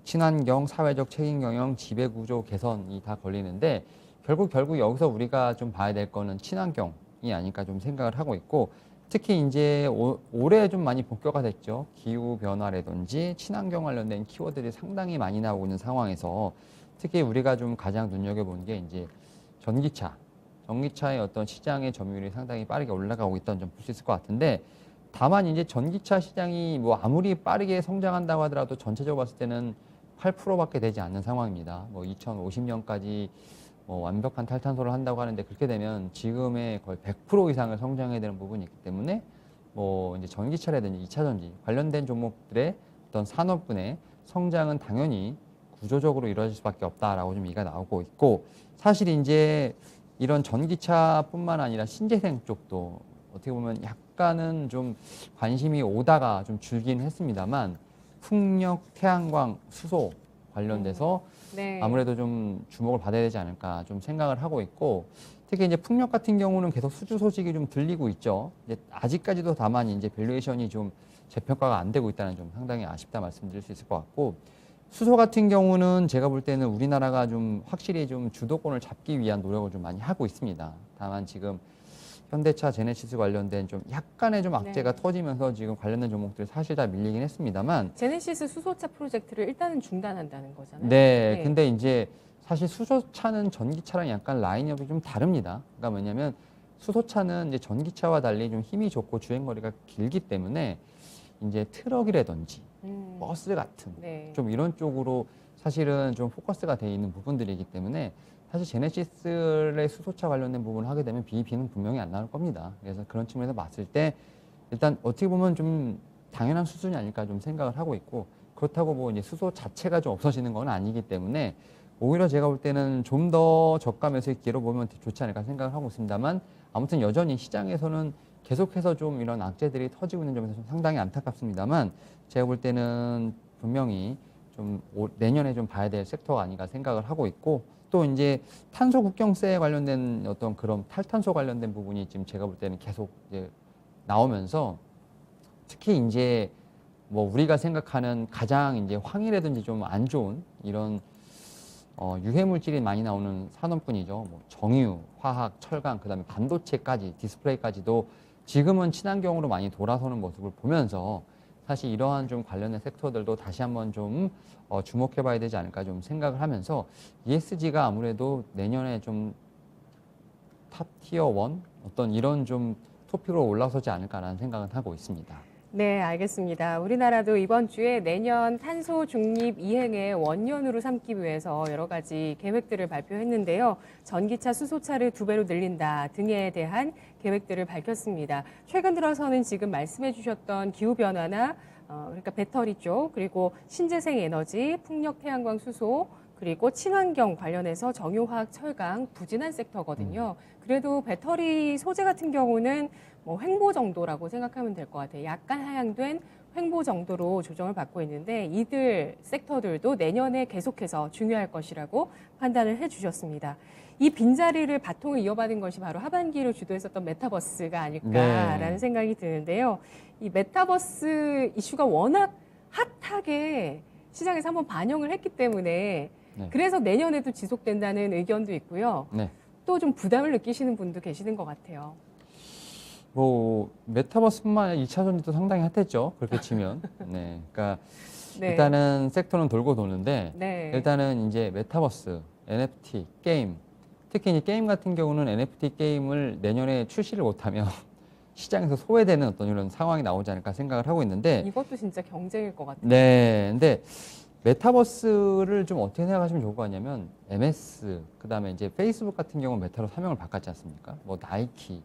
친환경, 사회적 책임 경영, 지배 구조 개선이 다 걸리는데 결국 여기서 우리가 좀 봐야 될 거는 친환경이 아닐까 좀 생각을 하고 있고 특히 이제 올해 좀 많이 본격화됐죠. 기후 변화라든지 친환경 관련된 키워드들이 상당히 많이 나오고 있는 상황에서 특히 우리가 좀 가장 눈여겨보는 게 이제 전기차의 어떤 시장의 점유율이 상당히 빠르게 올라가고 있다는 점 볼 수 있을 것 같은데 다만 이제 전기차 시장이 뭐 아무리 빠르게 성장한다고 하더라도 전체적으로 봤을 때는 8%밖에 되지 않는 상황입니다. 뭐 2050년까지 뭐 완벽한 탈탄소를 한다고 하는데 그렇게 되면 지금의 거의 100% 이상을 성장해야 되는 부분이 있기 때문에 뭐 이제 전기차라든지 2차 전지 관련된 종목들의 어떤 산업군의 성장은 당연히 구조적으로 이루어질 수밖에 없다라고 좀 얘기가 나오고 있고 사실 이제 이런 전기차뿐만 아니라 신재생 쪽도 어떻게 보면 약간은 좀 관심이 오다가 좀 줄긴 했습니다만 풍력, 태양광, 수소 관련돼서 네. 아무래도 좀 주목을 받아야 되지 않을까 좀 생각을 하고 있고 특히 이제 풍력 같은 경우는 계속 수주 소식이 좀 들리고 있죠. 이제 아직까지도 다만 이제 밸류에이션이 좀 재평가가 안 되고 있다는 점 상당히 아쉽다 말씀드릴 수 있을 것 같고 수소 같은 경우는 제가 볼 때는 우리나라가 좀 확실히 좀 주도권을 잡기 위한 노력을 좀 많이 하고 있습니다. 다만 지금 현대차 제네시스 관련된 좀 약간의 좀 악재가 네. 터지면서 지금 관련된 종목들이 사실 다 밀리긴 했습니다만 제네시스 수소차 프로젝트를 일단은 중단한다는 거잖아요. 네, 근데 이제 사실 수소차는 전기차랑 약간 라인업이 좀 다릅니다. 그러니까 뭐냐면 수소차는 이제 전기차와 달리 좀 힘이 좋고 주행거리가 길기 때문에 이제 트럭이라든지 버스 같은 네. 좀 이런 쪽으로 사실은 좀 포커스가 돼 있는 부분들이기 때문에 사실 제네시스의 수소차 관련된 부분을 하게 되면 BEP는 분명히 안 나올 겁니다. 그래서 그런 측면에서 봤을 때 일단 어떻게 보면 좀 당연한 수준이 아닐까 좀 생각을 하고 있고 그렇다고 뭐 이제 수소 자체가 좀 없어지는 건 아니기 때문에 오히려 제가 볼 때는 좀 더 저가 매수의 기회로 보면 좋지 않을까 생각을 하고 있습니다만 아무튼 여전히 시장에서는 계속해서 좀 이런 악재들이 터지고 있는 점에서 좀 상당히 안타깝습니다만 제가 볼 때는 분명히 좀 내년에 좀 봐야 될 섹터가 아닌가 생각을 하고 있고 또 이제 탄소 국경세 관련된 어떤 그런 탈탄소 관련된 부분이 지금 제가 볼 때는 계속 이제 나오면서 특히 이제 뭐 우리가 생각하는 가장 이제 황이라든지 좀 안 좋은 이런 유해 물질이 많이 나오는 산업군이죠. 뭐 정유, 화학, 철강, 그다음에 반도체까지 디스플레이까지도 지금은 친환경으로 많이 돌아서는 모습을 보면서 사실 이러한 좀 관련된 섹터들도 다시 한번 좀 주목해봐야 되지 않을까 좀 생각을 하면서 ESG가 아무래도 내년에 좀 탑 티어 원 어떤 이런 좀 토픽으로 올라서지 않을까라는 생각은 하고 있습니다. 네, 알겠습니다. 우리나라도 이번 주에 내년 탄소 중립 이행의 원년으로 삼기 위해서 여러 가지 계획들을 발표했는데요. 전기차, 수소차를 2배로 늘린다 등에 대한 계획들을 밝혔습니다. 최근 들어서는 지금 말씀해 주셨던 기후변화나 그러니까 배터리 쪽, 그리고 신재생 에너지, 풍력, 태양광, 수소, 그리고 친환경 관련해서 정유화학, 철강, 부진한 섹터거든요. 그래도 배터리 소재 같은 경우는 뭐 횡보 정도라고 생각하면 될 것 같아요. 약간 하향된 횡보 정도로 조정을 받고 있는데 이들 섹터들도 내년에 계속해서 중요할 것이라고 판단을 해주셨습니다. 이 빈자리를 바통을 이어받은 것이 바로 하반기를 주도했었던 메타버스가 아닐까라는 네. 생각이 드는데요. 이 메타버스 이슈가 워낙 핫하게 시장에서 한번 반영을 했기 때문에 네. 그래서 내년에도 지속된다는 의견도 있고요. 네. 또 좀 부담을 느끼시는 분도 계시는 것 같아요. 뭐 메타버스뿐만 아니라 2차 전지도 상당히 핫했죠. 그렇게 치면. 네. 그러니까 네. 일단은 섹터는 돌고 도는데 네. 일단은 이제 메타버스, NFT, 게임, 특히 이제 게임 같은 경우는 NFT 게임을 내년에 출시를 못하면 시장에서 소외되는 어떤 이런 상황이 나오지 않을까 생각을 하고 있는데 이것도 진짜 경쟁일 것 같아요. 네. 근데 메타버스를 좀 어떻게 생각하시면 좋을 것 같냐면 MS, 그다음에 이제 페이스북 같은 경우는 메타로 사명을 바꿨지 않습니까? 뭐 나이키.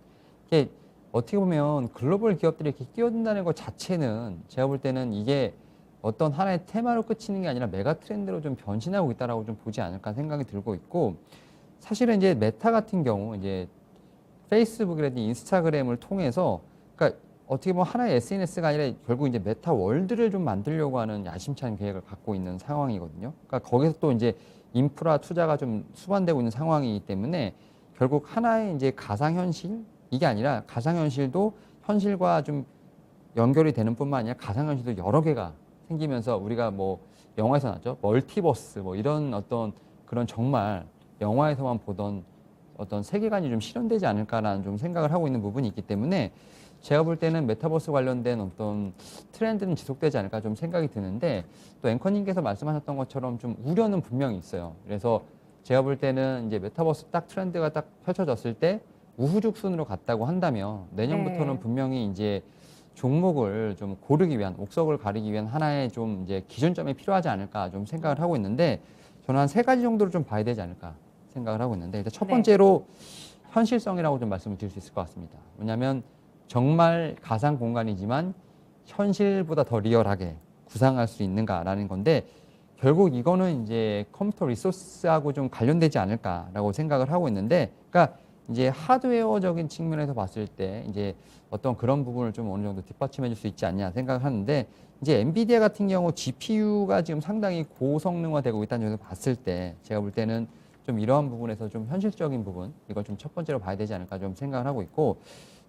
이게 어떻게 보면 글로벌 기업들이 이렇게 끼어든다는 것 자체는 제가 볼 때는 이게 어떤 하나의 테마로 그치는 게 아니라 메가 트렌드로 좀 변신하고 있다라고 좀 보지 않을까 생각이 들고 있고 사실은 이제 메타 같은 경우 이제 페이스북이라든지 인스타그램을 통해서 그러니까 어떻게 보면 하나의 SNS가 아니라 결국 이제 메타 월드를 좀 만들려고 하는 야심찬 계획을 갖고 있는 상황이거든요. 그러니까 거기서 또 이제 인프라 투자가 좀 수반되고 있는 상황이기 때문에 결국 하나의 이제 가상현실 이게 아니라 가상현실도 현실과 좀 연결이 되는 뿐만 아니라 가상현실도 여러 개가 생기면서 우리가 뭐 영화에서 나죠. 멀티버스 뭐 이런 어떤 그런 정말 영화에서만 보던 어떤 세계관이 좀 실현되지 않을까라는 좀 생각을 하고 있는 부분이 있기 때문에 제가 볼 때는 메타버스 관련된 어떤 트렌드는 지속되지 않을까 좀 생각이 드는데 또 앵커님께서 말씀하셨던 것처럼 좀 우려는 분명히 있어요. 그래서 제가 볼 때는 이제 메타버스 딱 트렌드가 딱 펼쳐졌을 때 우후죽순으로 갔다고 한다면 내년부터는 네. 분명히 이제 종목을 좀 고르기 위한 옥석을 가리기 위한 하나의 좀 이제 기준점이 필요하지 않을까 좀 생각을 하고 있는데 저는 한 세 가지 정도를 좀 봐야 되지 않을까 생각을 하고 있는데 일단 첫 네. 번째로 현실성이라고 좀 말씀을 드릴 수 있을 것 같습니다. 왜냐하면 정말 가상 공간이지만 현실보다 더 리얼하게 구상할 수 있는가라는 건데 결국 이거는 이제 컴퓨터 리소스하고 좀 관련되지 않을까라고 생각을 하고 있는데 그러니까 이제 하드웨어적인 측면에서 봤을 때 이제 어떤 그런 부분을 좀 어느 정도 뒷받침해 줄 수 있지 않냐 생각을 하는데 이제 엔비디아 같은 경우 GPU가 지금 상당히 고성능화되고 있다는 점에서 봤을 때 제가 볼 때는 좀 이러한 부분에서 좀 현실적인 부분 이걸 좀 첫 번째로 봐야 되지 않을까 좀 생각을 하고 있고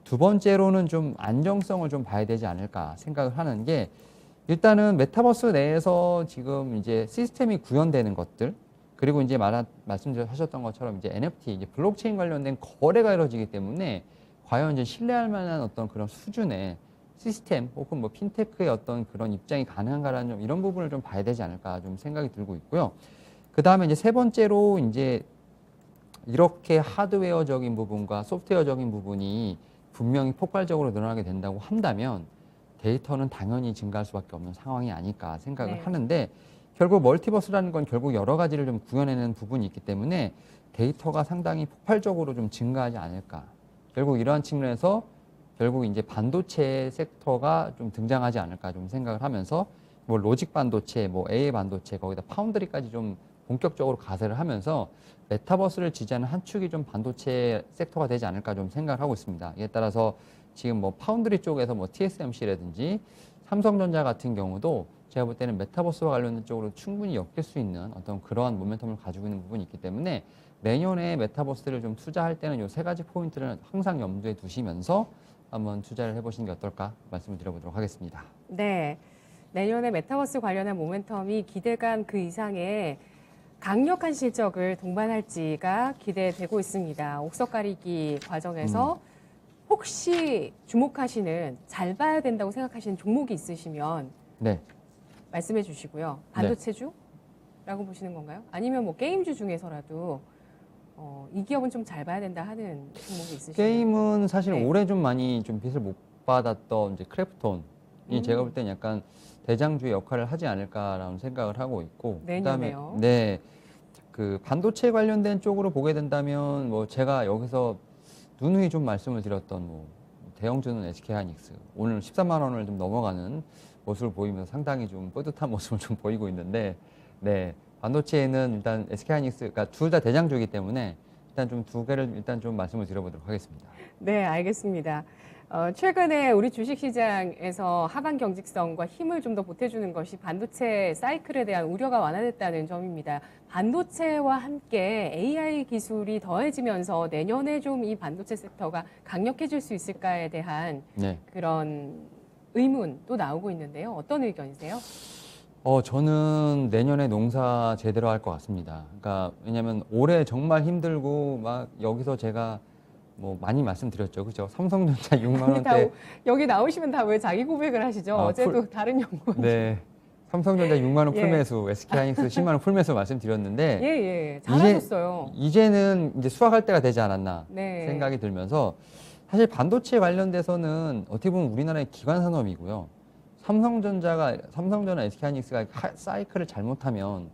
두 번째로는 좀 안정성을 좀 봐야 되지 않을까 생각을 하는 게 일단은 메타버스 내에서 지금 이제 시스템이 구현되는 것들 그리고 이제 말씀하셨던 것처럼 이제 NFT 이제 블록체인 관련된 거래가 이루어지기 때문에 과연 이제 신뢰할 만한 어떤 그런 수준의 시스템 혹은 뭐 핀테크의 어떤 그런 입장이 가능한가라는 좀 이런 부분을 좀 봐야 되지 않을까 좀 생각이 들고 있고요. 그 다음에 이제 세 번째로 이제 이렇게 하드웨어적인 부분과 소프트웨어적인 부분이 분명히 폭발적으로 늘어나게 된다고 한다면 데이터는 당연히 증가할 수밖에 없는 상황이 아닐까 생각을 네. 하는데 결국 멀티버스라는 건 결국 여러 가지를 좀 구현해내는 부분이 있기 때문에 데이터가 상당히 폭발적으로 좀 증가하지 않을까. 결국 이러한 측면에서 결국 이제 반도체 섹터가 좀 등장하지 않을까 좀 생각을 하면서 뭐 로직 반도체, 뭐 AI 반도체 거기다 파운드리까지 좀 본격적으로 가세를 하면서 메타버스를 지지하는 한 축이 좀 반도체 섹터가 되지 않을까 좀 생각을 하고 있습니다. 이에 따라서 지금 뭐 파운드리 쪽에서 뭐 TSMC라든지 삼성전자 같은 경우도 제가 볼 때는 메타버스와 관련된 쪽으로 충분히 엮일 수 있는 어떤 그러한 모멘텀을 가지고 있는 부분이 있기 때문에 내년에 메타버스를 좀 투자할 때는 이 세 가지 포인트를 항상 염두에 두시면서 한번 투자를 해보시는 게 어떨까 말씀을 드려보도록 하겠습니다. 네. 내년에 메타버스 관련한 모멘텀이 기대감 그 이상의 강력한 실적을 동반할지가 기대되고 있습니다. 옥석 가리기 과정에서 혹시 주목하시는 잘 봐야 된다고 생각하시는 종목이 있으시면 네. 말씀해 주시고요. 반도체주라고 보시는 건가요? 아니면 뭐 게임주 중에서라도 이 기업은 좀 잘 봐야 된다 하는 종목이 있으시면 게임은 사실 네. 올해 좀 많이 좀 빛을 못 받았던 이제 크래프톤이 제가 볼 때는 약간 대장주의 역할을 하지 않을까라는 생각을 하고 있고 내년에요. 네. 그 반도체 관련된 쪽으로 보게 된다면 뭐 제가 여기서 누누이 좀 말씀을 드렸던 뭐 대형주는 SK하이닉스 오늘 13만 원을 좀 넘어가는 모습을 보이면서 상당히 좀 뿌듯한 모습을 좀 보이고 있는데 네. 반도체에는 일단 SK하이닉스가 둘 다 대장주이기 때문에 일단 좀 두 개를 일단 좀 말씀을 드려보도록 하겠습니다. 네, 알겠습니다. 최근에 우리 주식시장에서 하방 경직성과 힘을 좀 더 보태주는 것이 반도체 사이클에 대한 우려가 완화됐다는 점입니다. 반도체와 함께 AI 기술이 더해지면서 내년에 좀 이 반도체 섹터가 강력해질 수 있을까에 대한 네. 그런 의문도 나오고 있는데요. 어떤 의견이세요? 저는 내년에 농사 제대로 할 것 같습니다. 그러니까 왜냐하면 올해 정말 힘들고 막 여기서 제가 뭐 많이 말씀드렸죠, 그죠? 삼성전자 6만 아니, 다 원대. 여기 나오시면 다 왜 자기 고백을 하시죠? 아, 어제도 다른 연구원. 네. 삼성전자 6만 원 예. 풀매수, SK하이닉스 10만 원 풀매수 말씀드렸는데 예, 예. 잘하셨어요. 이제는 이제 수확할 때가 되지 않았나 네. 생각이 들면서 사실 반도체 관련돼서는 어떻게 보면 우리나라의 기관 산업이고요. 삼성전자, SK하이닉스가 사이클을 잘못하면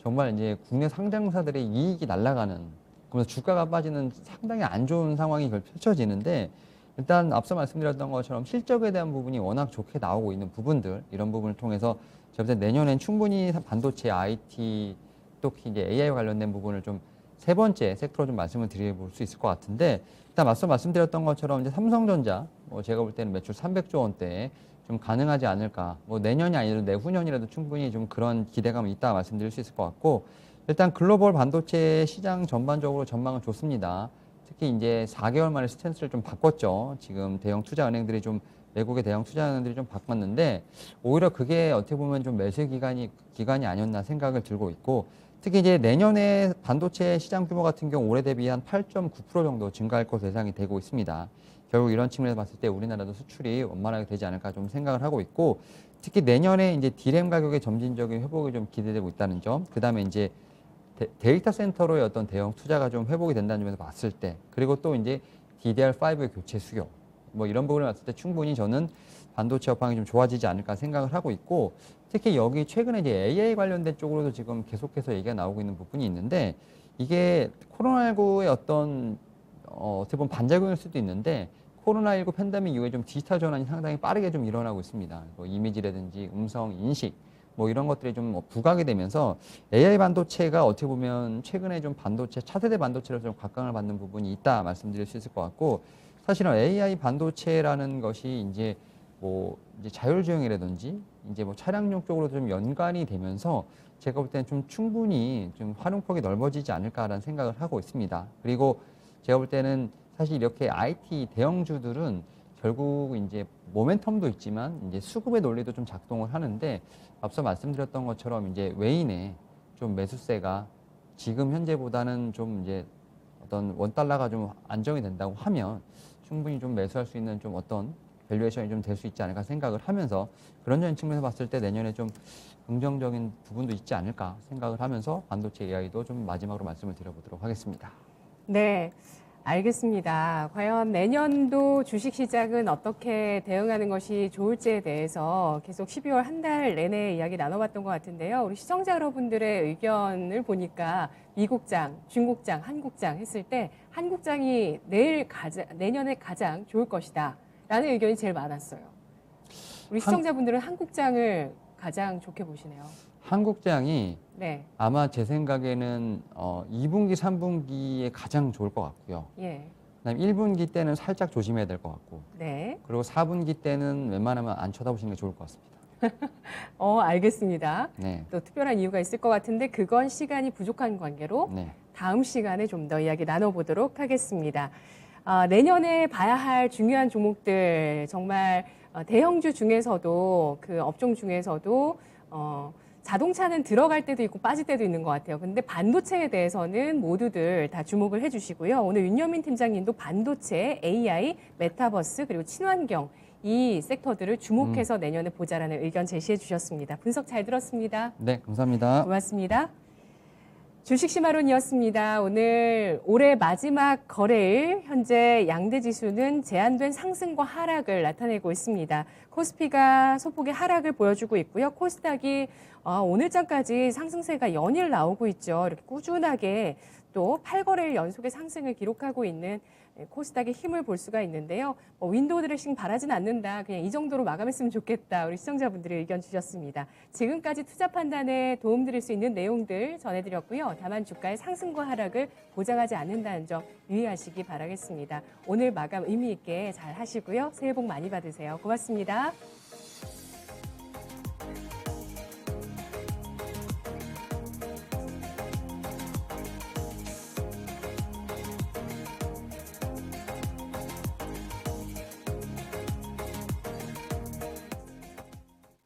정말 이제 국내 상장사들의 이익이 날아가는, 그러면서 주가가 빠지는 상당히 안 좋은 상황이 펼쳐지는데, 일단 앞서 말씀드렸던 것처럼 실적에 대한 부분이 워낙 좋게 나오고 있는 부분들, 이런 부분을 통해서 제가 볼 때 내년엔 충분히 반도체, IT, 특히 이제 AI 관련된 부분을 좀 세 번째 섹터로 좀 말씀을 드려볼 수 있을 것 같은데, 일단 앞서 말씀드렸던 것처럼 이제 삼성전자, 제가 볼 때는 매출 300조 원대에 좀 가능하지 않을까. 내년이 아니라도 내후년이라도 충분히 좀 그런 기대감이 있다 말씀드릴 수 있을 것 같고, 일단 글로벌 반도체 시장 전반적으로 전망은 좋습니다. 특히 이제 4개월 만에 스탠스를 좀 바꿨죠. 지금 대형 투자 은행들이 좀, 외국의 대형 투자 은행들이 좀 바꿨는데, 오히려 그게 어떻게 보면 좀 매수 기간이 아니었나 생각을 들고 있고, 특히 이제 내년에 반도체 시장 규모 같은 경우 올해 대비 한 8.9% 정도 증가할 것으로 예상이 되고 있습니다. 결국 이런 측면에서 봤을 때 우리나라도 수출이 원만하게 되지 않을까 좀 생각을 하고 있고, 특히 내년에 이제 D램 가격의 점진적인 회복이 좀 기대되고 있다는 점, 그 다음에 이제 데이터 센터로의 어떤 대형 투자가 좀 회복이 된다는 점에서 봤을 때, 그리고 또 이제 DDR5의 교체 수요, 이런 부분을 봤을 때 충분히 저는 반도체 업황이 좀 좋아지지 않을까 생각을 하고 있고, 특히 여기 최근에 이제 AI 관련된 쪽으로도 지금 계속해서 얘기가 나오고 있는 부분이 있는데, 이게 코로나19의 어떻게 보면 반작용일 수도 있는데, 코로나19 팬데믹 이후에 좀 디지털 전환이 상당히 빠르게 좀 일어나고 있습니다. 이미지라든지 음성 인식, 이런 것들이 좀 부각이 되면서 AI 반도체가 어떻게 보면 최근에 좀 차세대 반도체로 좀 각광을 받는 부분이 있다 말씀드릴 수 있을 것 같고, 사실은 AI 반도체라는 것이 이제 이제 자율주행이라든지 이제 차량용 쪽으로도 좀 연관이 되면서 제가 볼 때는 좀 충분히 좀 활용폭이 넓어지지 않을까라는 생각을 하고 있습니다. 그리고 제가 볼 때는 사실 이렇게 IT 대형주들은 결국 이제 모멘텀도 있지만 이제 수급의 논리도 좀 작동을 하는데, 앞서 말씀드렸던 것처럼 이제 외인의 좀 매수세가 지금 현재보다는 좀 이제 어떤 원달러가 좀 안정이 된다고 하면 충분히 좀 매수할 수 있는 좀 어떤 밸류에이션이 좀 될 수 있지 않을까 생각을 하면서, 그런 측면에서 봤을 때 내년에 좀 긍정적인 부분도 있지 않을까 생각을 하면서 반도체 이야기도 좀 마지막으로 말씀을 드려보도록 하겠습니다. 네, 알겠습니다. 과연 내년도 주식시장은 어떻게 대응하는 것이 좋을지에 대해서 계속 12월 한 달 내내 이야기 나눠봤던 것 같은데요. 우리 시청자 여러분들의 의견을 보니까 미국장, 중국장, 한국장 했을 때 한국장이 내년에 가장 좋을 것이다 라는 의견이 제일 많았어요. 우리 시청자분들은 한국장을 가장 좋게 보시네요. 한국장이 네. 아마 제 생각에는 2분기, 3분기에 가장 좋을 것 같고요. 예. 그다음에 1분기 때는 살짝 조심해야 될 것 같고, 네. 그리고 4분기 때는 웬만하면 안 쳐다보시는 게 좋을 것 같습니다. 알겠습니다. 네. 또 특별한 이유가 있을 것 같은데 그건 시간이 부족한 관계로 네. 다음 시간에 좀 더 이야기 나눠보도록 하겠습니다. 내년에 봐야 할 중요한 종목들, 정말 대형주 중에서도 그 업종 중에서도 자동차는 들어갈 때도 있고 빠질 때도 있는 것 같아요. 근데 반도체에 대해서는 모두들 다 주목을 해주시고요. 오늘 윤여민 팀장님도 반도체, AI, 메타버스 그리고 친환경 이 섹터들을 주목해서 내년에 보자라는 의견 제시해 주셨습니다. 분석 잘 들었습니다. 네, 감사합니다. 고맙습니다. 주식시마론이었습니다. 오늘 올해 마지막 거래일 현재 양대 지수는 제한된 상승과 하락을 나타내고 있습니다. 코스피가 소폭의 하락을 보여주고 있고요. 코스닥이 오늘장까지 상승세가 연일 나오고 있죠. 이렇게 꾸준하게 또 8거래일 연속의 상승을 기록하고 있는 코스닥의 힘을 볼 수가 있는데요. 윈도우 드레싱 바라진 않는다. 그냥 이 정도로 마감했으면 좋겠다. 우리 시청자분들의 의견 주셨습니다. 지금까지 투자 판단에 도움드릴 수 있는 내용들 전해드렸고요. 다만 주가의 상승과 하락을 보장하지 않는다는 점 유의하시기 바라겠습니다. 오늘 마감 의미 있게 잘 하시고요. 새해 복 많이 받으세요. 고맙습니다.